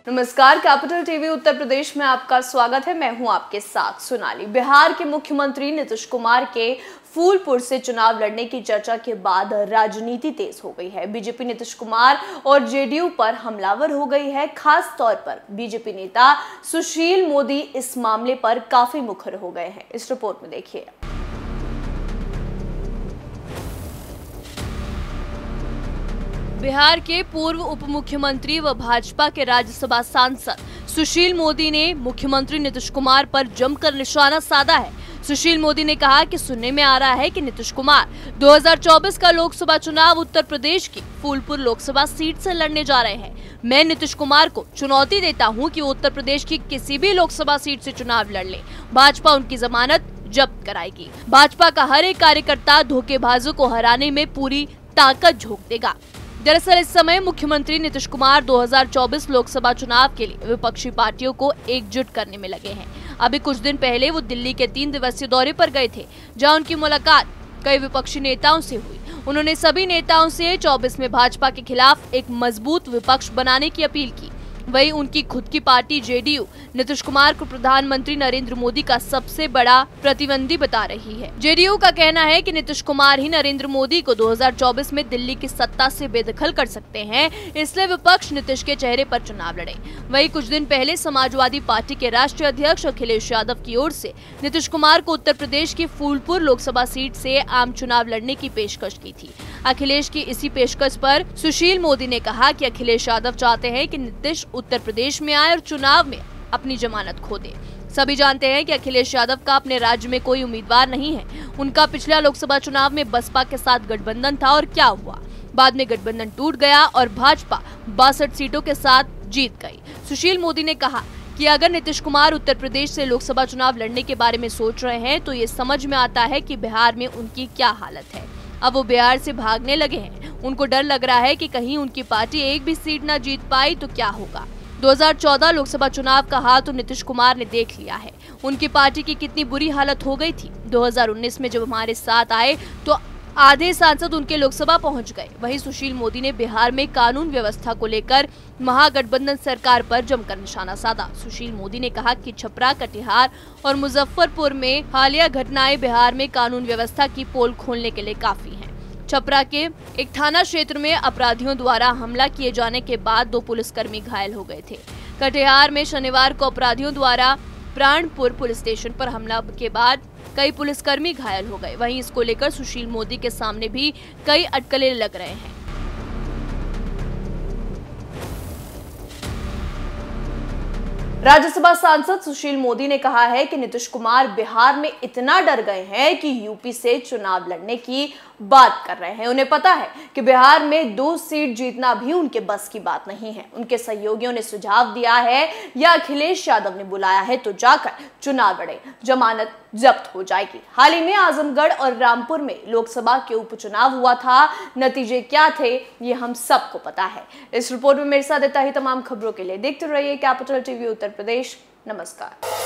नमस्कार, capital TV Uttar Pradesh में आपका स्वागत है। मैं हूं आपके साथ सोनाली। बिहार के मुख्यमंत्री नीतीश कुमार के फूलपुर से चुनाव लड़ने की चर्चा के बाद राजनीति तेज हो गई है। बीजेपी नीतीश कुमार और जेडीयू पर हमलावर हो गई है। खास तौर पर बीजेपी नेता सुशील मोदी इस मामले पर काफी मुखर हो गए हैं। इस रिपोर्ट में देखिए। बिहार के पूर्व उप मुख्यमंत्री व भाजपा के राज्यसभा सांसद सुशील मोदी ने मुख्यमंत्री नीतीश कुमार पर जमकर निशाना साधा है। सुशील मोदी ने कहा कि सुनने में आ रहा है कि नीतीश कुमार 2024 का लोकसभा चुनाव उत्तर प्रदेश की फूलपुर लोकसभा सीट से लड़ने जा रहे हैं। मैं नीतीश कुमार को चुनौती देता हूं कि वो उत्तर प्रदेश की किसी भी लोकसभा सीट से चुनाव लड़ ले। भाजपा उनकी जमानत जब्त कराएगी। भाजपा का हर एक कार्यकर्ता धोखेबाजों को हराने में पूरी ताकत झोंक देगा। दरअसल इस समय मुख्यमंत्री नीतीश कुमार 2024 लोकसभा चुनाव के लिए विपक्षी पार्टियों को एकजुट करने में लगे हैं। अभी कुछ दिन पहले वो दिल्ली के 3 दिवसीय दौरे पर गए थे, जहां उनकी मुलाकात कई विपक्षी नेताओं से हुई। उन्होंने सभी नेताओं से 24 में भाजपा के खिलाफ एक मजबूत विपक्ष बनाने की अपील की। वहीं उनकी खुद की पार्टी जेडीयू नीतीश कुमार को प्रधानमंत्री नरेंद्र मोदी का सबसे बड़ा प्रतिद्वंदी बता रही है। जेडीयू का कहना है कि नीतीश कुमार ही नरेंद्र मोदी को 2024 में दिल्ली की सत्ता से बेदखल कर सकते हैं, इसलिए विपक्ष नीतीश के चेहरे पर चुनाव लड़े। वहीं कुछ दिन पहले समाजवादी पार्टी के राष्ट्रीय अध्यक्ष अखिलेश यादव की ओर से नीतीश कुमार को उत्तर प्रदेश की फूलपुर लोकसभा सीट से आम चुनाव लड़ने की पेशकश की थी। अखिलेश की इसी पेशकश पर सुशील मोदी ने कहा कि अखिलेश यादव चाहते हैं कि नीतीश उत्तर प्रदेश में आए और चुनाव में अपनी जमानत खो दे। सभी जानते हैं कि अखिलेश यादव का अपने राज्य में कोई उम्मीदवार नहीं है। उनका पिछला लोकसभा चुनाव में बसपा के साथ गठबंधन था और क्या हुआ, बाद में गठबंधन टूट गया और भाजपा 62 सीटों के साथ जीत गई। सुशील मोदी ने कहा कि अगर नीतीश कुमार उत्तर प्रदेश से लोकसभा चुनाव लड़ने के बारे में सोच रहे हैं तो ये समझ में आता है कि बिहार में उनकी क्या हालत है। अब वो बिहार से भागने लगे हैं। उनको डर लग रहा है कि कहीं उनकी पार्टी एक भी सीट न जीत पाई तो क्या होगा। 2014 लोकसभा चुनाव का हाल तो नीतीश कुमार ने देख लिया है। उनकी पार्टी की कितनी बुरी हालत हो गई थी। 2019 में जब हमारे साथ आए तो आधे सांसद उनके लोकसभा पहुंच गए। वहीं सुशील मोदी ने बिहार में कानून व्यवस्था को लेकर महागठबंधन सरकार पर जमकर निशाना साधा। सुशील मोदी ने कहा कि छपरा, कटिहार और मुजफ्फरपुर में हालिया घटनाएं बिहार में कानून व्यवस्था की पोल खोलने के लिए काफी हैं। छपरा के एक थाना क्षेत्र में अपराधियों द्वारा हमला किए जाने के बाद 2 पुलिसकर्मी घायल हो गए थे। कटिहार में शनिवार को अपराधियों द्वारा प्राणपुर पुलिस स्टेशन पर हमला के बाद कई पुलिसकर्मी घायल हो गए। वहीं इसको लेकर सुशील मोदी के सामने भी कई अटकलें लग रहे हैं। राज्यसभा सांसद सुशील मोदी ने कहा है कि नीतीश कुमार बिहार में इतना डर गए हैं कि यूपी से चुनाव लड़ने की बात कर रहे हैं। उन्हें पता है कि बिहार में 2 सीट जीतना भी उनके बस की बात नहीं है। उनके सहयोगियों ने सुझाव दिया है या अखिलेश यादव ने बुलाया है तो जाकर चुनाव लड़े, जमानत जब्त हो जाएगी। हाल ही में आजमगढ़ और रामपुर में लोकसभा के उपचुनाव हुआ था। नतीजे क्या थे ये हम सबको पता है। इस रिपोर्ट में मेरे साथ इतना ही। तमाम खबरों के लिए देखते रहिए कैपिटल टीवी उत्तर प्रदेश। नमस्कार।